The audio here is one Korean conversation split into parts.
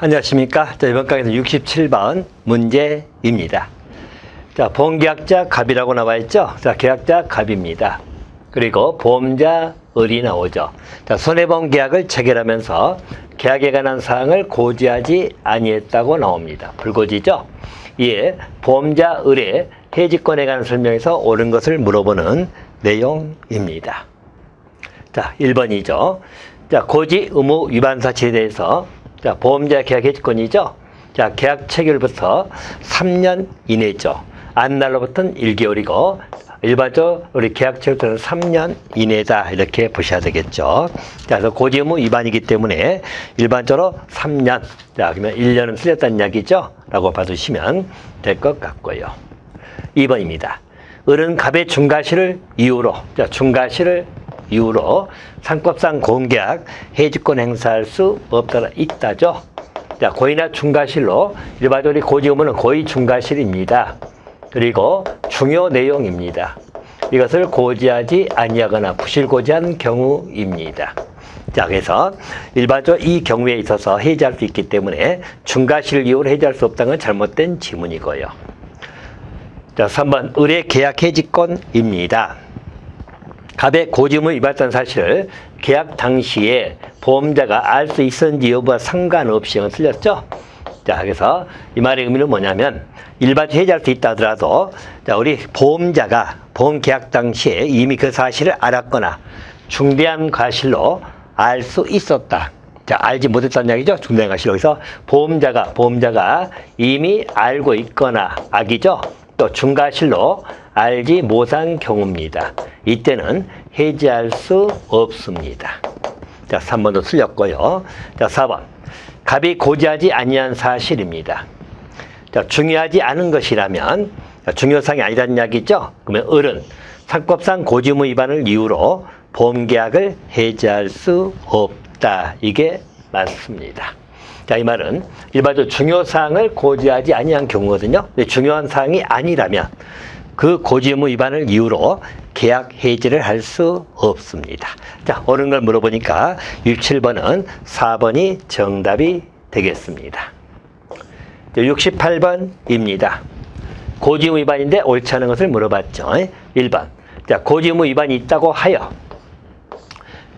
안녕하십니까. 자, 이번 강의는 67번 문제입니다. 자, 보험계약자 갑이라고 나와 있죠. 자, 계약자 갑입니다. 그리고 보험자 을이 나오죠. 자, 손해보험 계약을 체결하면서 계약에 관한 사항을 고지하지 아니했다고 나옵니다. 불고지죠. 이에 보험자 을의 해지권에 관한 설명에서 옳은 것을 물어보는 내용입니다. 자, 1번이죠. 자, 고지 의무 위반 사실에 대해서 자, 보험자 계약 해지권이죠. 자, 계약 체결부터 3년 이내죠. 안날로부터는 1개월이고 일반적으로 우리 계약 체결부터는 3년 이내다 이렇게 보셔야 되겠죠. 자, 그래서 고지 의무 위반이기 때문에 일반적으로 3년. 자, 그러면 1년은 틀렸다는 이야기죠. 라고 봐주시면 될 것 같고요. 2번입니다. 을은 갑의 중과실을 이유로, 자, 중과실을 이유로 상법상 고음계약 해지권 행사할 수 없다 있다죠. 자, 고의나 중과실로 일반적으로 고지 의무는 고의 중과실입니다. 그리고 중요 내용입니다. 이것을 고지하지 아니하거나 부실고지한 경우입니다. 자, 그래서 일반적으로 이 경우에 있어서 해지할 수 있기 때문에 중과실 이유로 해지할 수 없다는 건 잘못된 지문이고요. 자, 3번 을의 계약 해지권입니다. 갑의 고지 의무 위반했다는 사실을 계약 당시에 보험자가 알 수 있었는지 여부와 상관없이 이건 틀렸죠? 자, 그래서 이 말의 의미는 뭐냐면 일반적으로 해지할 수 있다 하더라도 자, 우리 보험자가 보험 계약 당시에 이미 그 사실을 알았거나 중대한 과실로 알 수 있었다. 자, 알지 못했다는 이야기죠? 중대한 과실로. 그래서 보험자가 이미 알고 있거나 악이죠? 또 중과실로 알지 못한 경우입니다. 이때는 해지할 수 없습니다. 자, 3번도 틀렸고요. 자, 4번. 갑이 고지하지 아니한 사실입니다. 자, 중요하지 않은 것이라면 중요사항이 아니라는 이야기죠. 그러면 을은 상법상 고지 의무 위반을 이유로 보험계약을 해지할 수 없다. 이게 맞습니다. 자, 이 말은 일반적으로 중요사항을 고지하지 아니한 경우거든요. 근데 중요한 사항이 아니라면 그 고지 의무 위반을 이유로 계약 해지를 할 수 없습니다. 자, 옳은 걸 물어보니까 67번은 4번이 정답이 되겠습니다. 68번입니다. 고지 의무 위반인데 옳지 않은 것을 물어봤죠. 1번. 자, 고지 의무 위반이 있다고 하여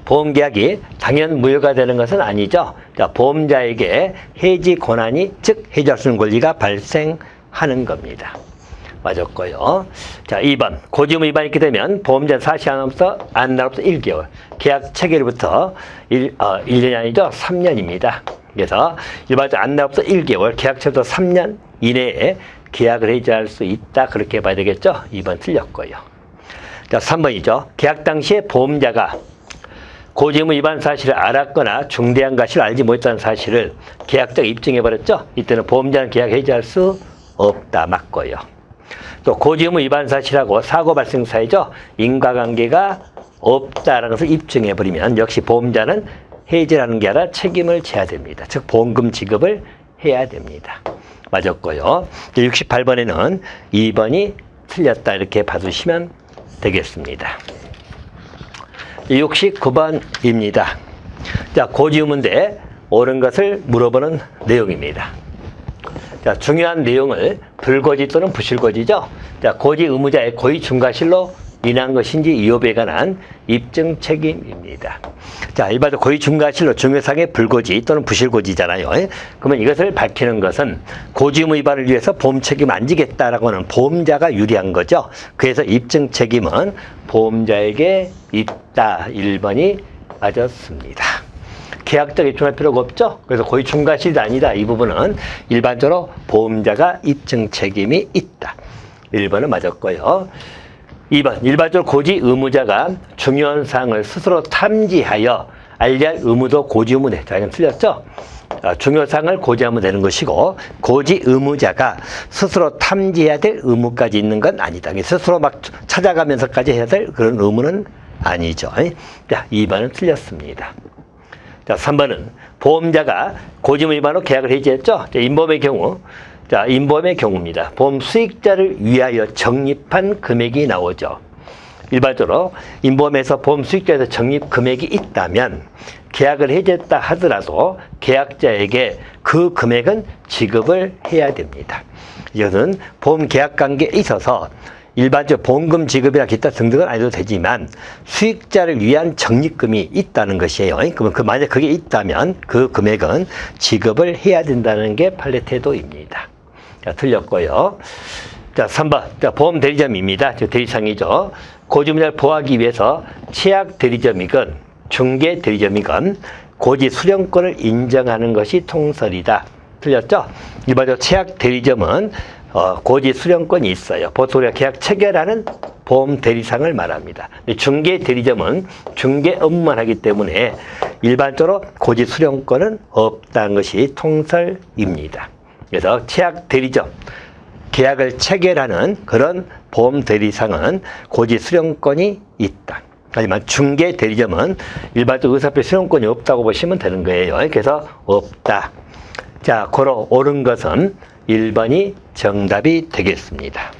보험계약이 당연 무효가 되는 것은 아니죠. 자, 보험자에게 해지 권한이, 즉 해지할 수 있는 권리가 발생하는 겁니다. 맞았고요. 자, 2번. 고지 의무 위반이 있게 되면 보험자 사실 안으로부터 안날로부터 1개월. 계약 체결부터 1년이 아니죠. 3년입니다. 그래서 일반적으로 안날로부터 1개월, 계약 체결부터 3년 이내에 계약을 해지할 수 있다. 그렇게 봐야 되겠죠. 2번 틀렸고요. 자, 3번이죠. 계약 당시에 보험자가 고지 의무 위반 사실을 알았거나 중대한 과실을 알지 못했다는 사실을 계약자가 입증해버렸죠. 이때는 보험자는 계약 해지할 수 없다. 맞고요. 또 고지 의무 위반 사실하고 사고 발생 사이죠. 인과관계가 없다라는 것을 입증해버리면 역시 보험자는 해지라는 게 아니라 책임을 져야 됩니다. 즉 보험금 지급을 해야 됩니다. 맞았고요. 68번에는 2번이 틀렸다 이렇게 봐주시면 되겠습니다. 69번입니다. 자, 고지 의무인데 옳은 것을 물어보는 내용입니다. 자, 중요한 내용을 불고지 또는 부실고지죠. 자, 고지 의무자의 고의 중과실로 인한 것인지 이 여부에 관한 입증 책임입니다. 자, 일반적으로 고의 중과실로 중요사항의 불고지 또는 부실고지잖아요. 그러면 이것을 밝히는 것은 고지 의무 위반을 위해서 보험 책임을 안 지겠다라고 하는 보험자가 유리한 거죠. 그래서 입증 책임은 보험자에게 있다. 1번이 맞았습니다. 계약자가 입증할 필요가 없죠. 그래서 고의 중과실이 아니다. 이 부분은 일반적으로 보험자가 입증 책임이 있다. 1번은 맞았고요. 2번. 일반적으로 고지 의무자가 중요한 사항을 스스로 탐지하여 알려야 할 의무도 고지 의무네. 자, 이건 틀렸죠? 중요한 사항을 고지하면 되는 것이고 고지 의무자가 스스로 탐지해야 될 의무까지 있는 건 아니다. 스스로 막 찾아가면서까지 해야 될 그런 의무는 아니죠. 자, 2번은 틀렸습니다. 자, 3번은 보험자가 고지 의무 위반으로 계약을 해지했죠. 자, 인보험의 경우, 자, 인보험의 경우입니다. 보험 수익자를 위하여 적립한 금액이 나오죠. 일반적으로 인보험에서 보험 수익자에서 적립 금액이 있다면 계약을 해제했다 하더라도 계약자에게 그 금액은 지급을 해야 됩니다. 이것은 보험 계약 관계에 있어서 일반적 보험금 지급이나 기타 등등은 안 해도 되지만 수익자를 위한 적립금이 있다는 것이에요. 그러면 만약 그게 있다면 그 금액은 지급을 해야 된다는 게 판례 태도입니다. 자, 틀렸고요. 자, 3번. 자, 보험 대리점입니다. 대리상이죠. 고지문제를 보호하기 위해서 최악 대리점이건 중개 대리점이건 고지 수령권을 인정하는 것이 통설이다. 틀렸죠? 일반적으로 최악 대리점은 고지 수령권이 있어요. 보통 우리가 계약 체결하는 보험 대리상을 말합니다. 중개 대리점은 중개 업무만 하기 때문에 일반적으로 고지 수령권은 없다는 것이 통설입니다. 그래서 최악 대리점, 계약을 체결하는 그런 보험 대리상은 고지 수령권이 있다. 하지만 중개 대리점은 일반적으로 의사표시 수령권이 없다고 보시면 되는 거예요. 그래서 없다. 자, 고로 옳은 것은 1번이 정답이 되겠습니다.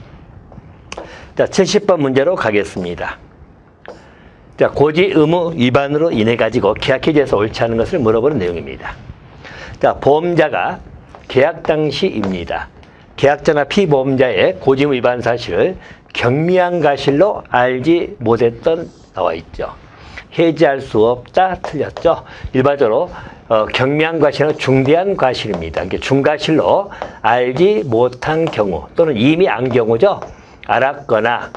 자, 70번 문제로 가겠습니다. 자, 고지 의무 위반으로 인해 가지고 계약 해지에서 옳지 않은 것을 물어보는 내용입니다. 자, 보험자가 계약 당시입니다. 계약자나 피보험자의 고지 의무 위반 사실을 경미한 과실로 알지 못했던 나와 있죠. 해지할 수 없다. 틀렸죠. 일반적으로 경미한 과실은 중대한 과실입니다. 중과실로 알지 못한 경우 또는 이미 안 경우죠. 알았거나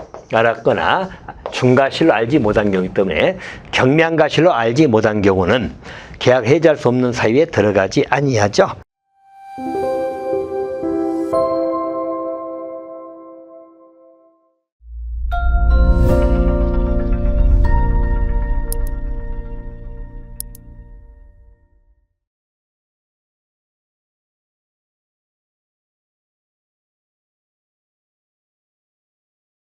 중과실로 알지 못한 경우이기 때문에 경미한 과실로 알지 못한 경우는 계약 해지할 수 없는 사유에 들어가지 아니하죠.